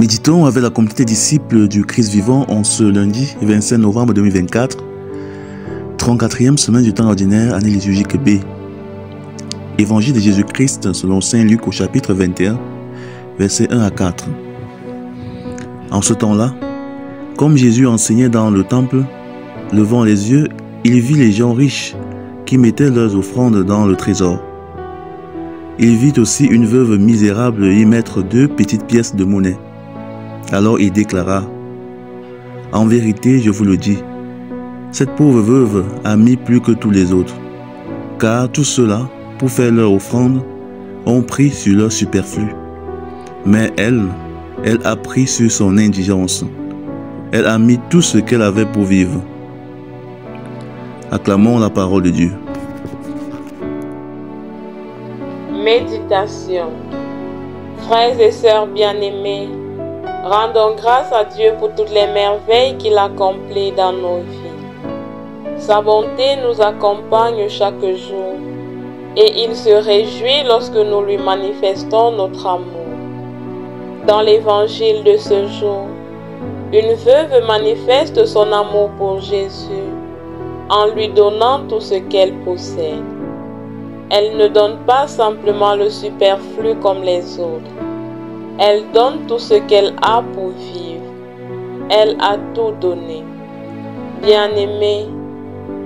Méditons avec la communauté disciples du Christ vivant en ce lundi 25 novembre 2024, 34e semaine du temps ordinaire, année liturgique B. Évangile de Jésus-Christ selon Saint Luc au chapitre 21, versets 1 à 4. En ce temps-là, comme Jésus enseignait dans le temple, levant les yeux, il vit les gens riches qui mettaient leurs offrandes dans le trésor. Il vit aussi une veuve misérable y mettre 2 petites pièces de monnaie. Alors il déclara: « En vérité, je vous le dis, cette pauvre veuve a mis plus que tous les autres, car tous ceux-là, pour faire leur offrande, ont pris sur leur superflu. Mais elle a pris sur son indigence. Elle a mis tout ce qu'elle avait pour vivre. » Acclamons la parole de Dieu. Méditation. Frères et sœurs bien-aimés, rendons grâce à Dieu pour toutes les merveilles qu'il accomplit dans nos vies. Sa bonté nous accompagne chaque jour et il se réjouit lorsque nous lui manifestons notre amour. Dans l'évangile de ce jour, une veuve manifeste son amour pour Jésus en lui donnant tout ce qu'elle possède. Elle ne donne pas simplement le superflu comme les autres. Elle donne tout ce qu'elle a pour vivre. Elle a tout donné. Bien-aimés,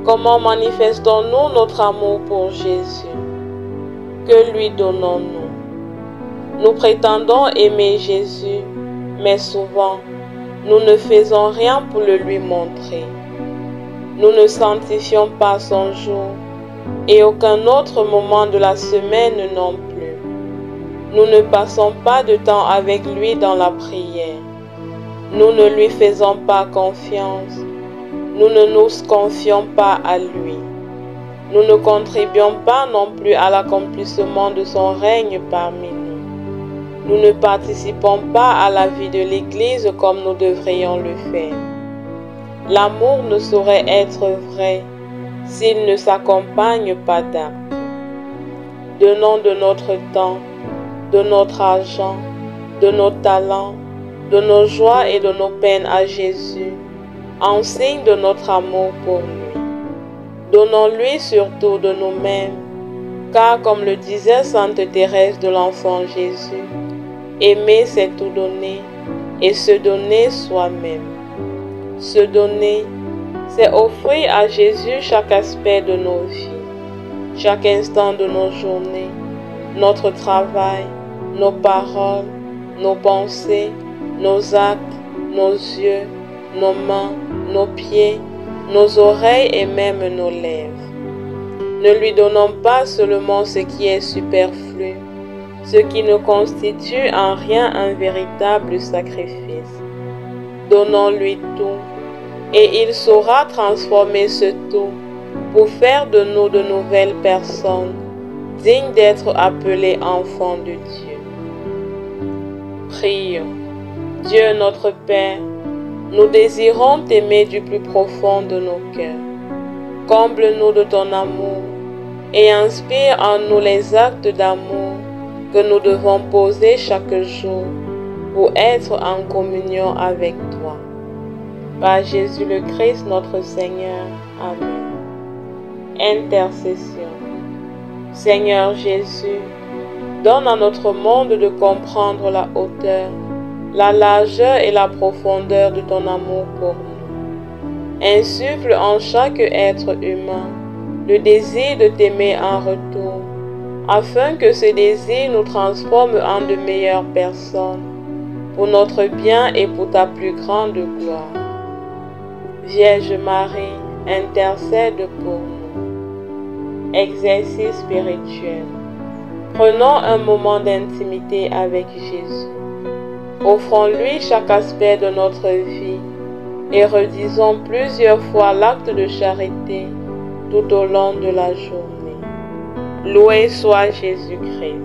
comment manifestons-nous notre amour pour Jésus? Que lui donnons-nous? Nous prétendons aimer Jésus, mais souvent, nous ne faisons rien pour le lui montrer. Nous ne sanctifions pas son jour et aucun autre moment de la semaine non plus. Nous ne passons pas de temps avec lui dans la prière. Nous ne lui faisons pas confiance. Nous ne nous confions pas à lui. Nous ne contribuons pas non plus à l'accomplissement de son règne parmi nous. Nous ne participons pas à la vie de l'Église comme nous devrions le faire. L'amour ne saurait être vrai s'il ne s'accompagne pas d'actes. Donnons de notre temps, de notre argent, de nos talents, de nos joies et de nos peines à Jésus, en signe de notre amour pour lui. Donnons-lui surtout de nous-mêmes, car comme le disait Sainte Thérèse de l'Enfant Jésus, aimer c'est tout donner et se donner soi-même. Se donner, c'est offrir à Jésus chaque aspect de nos vies, chaque instant de nos journées, notre travail, nos paroles, nos pensées, nos actes, nos yeux, nos mains, nos pieds, nos oreilles et même nos lèvres. Ne lui donnons pas seulement ce qui est superflu, ce qui ne constitue en rien un véritable sacrifice. Donnons-lui tout, et il saura transformer ce tout pour faire de nous de nouvelles personnes, dignes d'être appelées enfants de Dieu. Prions. Dieu notre Père, nous désirons t'aimer du plus profond de nos cœurs. Comble-nous de ton amour et inspire en nous les actes d'amour que nous devons poser chaque jour pour être en communion avec toi. Par Jésus le Christ notre Seigneur. Amen. Intercession. Seigneur Jésus, donne à notre monde de comprendre la hauteur, la largeur et la profondeur de ton amour pour nous. Insuffle en chaque être humain le désir de t'aimer en retour, afin que ce désir nous transforme en de meilleures personnes, pour notre bien et pour ta plus grande gloire. Vierge Marie, intercède pour nous. Exercice spirituel. Prenons un moment d'intimité avec Jésus. Offrons-lui chaque aspect de notre vie et redisons plusieurs fois l'acte de charité tout au long de la journée. Loué soit Jésus-Christ.